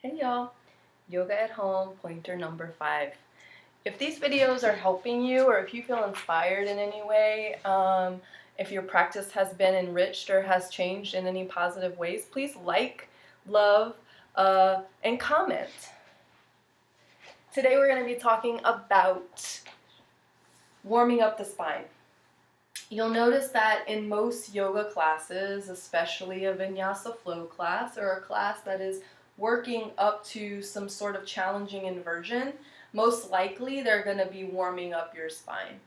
Hey y'all, Yoga at Home, pointer number 5. If these videos are helping you or if you feel inspired in any way, if your practice has been enriched or has changed in any positive ways, please like, love, and comment. Today we're going to be talking about warming up the spine. You'll notice that in most yoga classes, especially a vinyasa flow class or a class that is working up to some sort of challenging inversion, most likely they're going to be warming up your spine.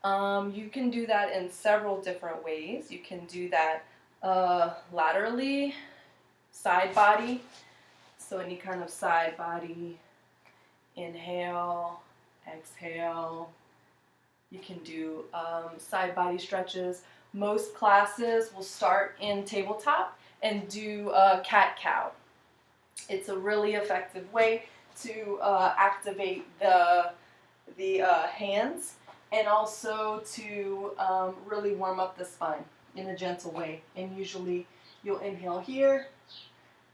You can do that in several different ways. You can do that laterally, side body, so any kind of side body, inhale, exhale. You can do side body stretches. Most classes will start in tabletop and do cat-cow. It's a really effective way to activate the hands and also to really warm up the spine in a gentle way. And usually you'll inhale here,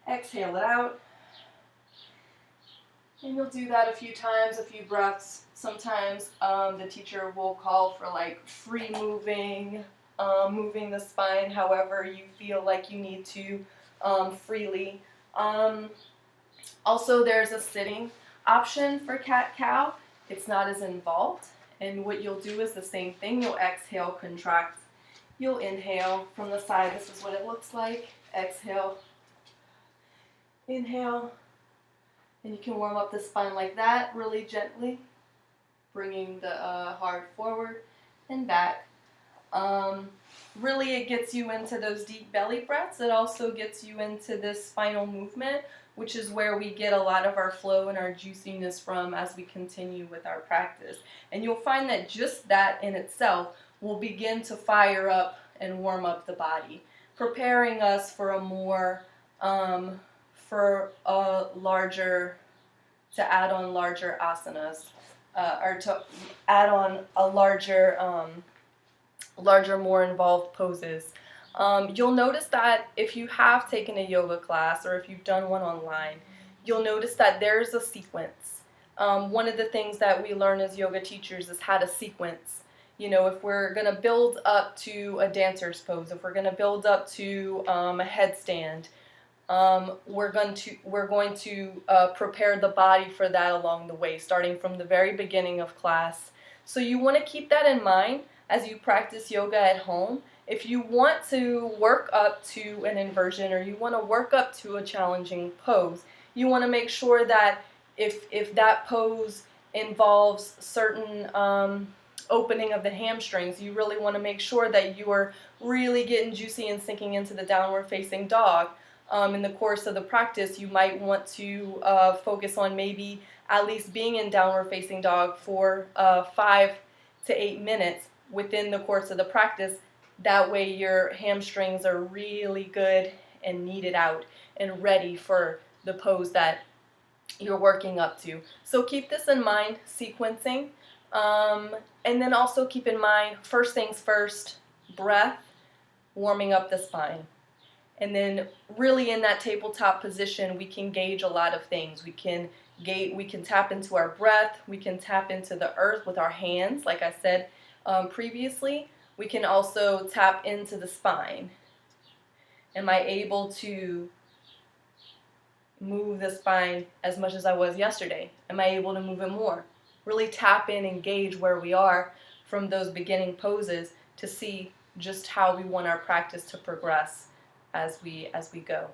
exhale it out, and you'll do that a few times, a few breaths. Sometimes the teacher will call for like free moving, moving the spine however you feel like you need to freely. Also, there's a sitting option for cat-cow. It's not as involved. And what you'll do is the same thing. You'll exhale, contract. You'll inhale from the side. This is what it looks like. Exhale, inhale. And you can warm up the spine like that, really gently, bringing the heart forward and back. Really, it gets you into those deep belly breaths. It also gets you into this spinal movement, which is where we get a lot of our flow and our juiciness from as we continue with our practice. And you'll find that just that in itself will begin to fire up and warm up the body, preparing us for a more to add on larger asanas, or to add on a larger, more involved poses. You'll notice that if you have taken a yoga class or if you've done one online, you'll notice that there's a sequence. One of the things that we learn as yoga teachers is how to sequence. You know, if we're going to build up to a dancer's pose, if we're going to build up to a headstand, we're going to prepare the body for that along the way, starting from the very beginning of class. So you want to keep that in mind as you practice yoga at home. If you want to work up to an inversion or you want to work up to a challenging pose, you want to make sure that if that pose involves certain opening of the hamstrings, you really want to make sure that you are really getting juicy and sinking into the downward facing dog. In the course of the practice, you might want to focus on maybe at least being in downward facing dog for 5 to 8 minutes within the course of the practice. That way your hamstrings are really good and kneaded out and ready for the pose that you're working up to. So keep this in mind, sequencing. And then also keep in mind, first things first, breath, warming up the spine. And then really in that tabletop position, we can gauge a lot of things. We can tap into our breath. We can tap into the earth with our hands, like I said previously. We can also tap into the spine. Am I able to move the spine as much as I was yesterday? Am I able to move it more? Really tap in and gauge where we are from those beginning poses to see just how we want our practice to progress as we go.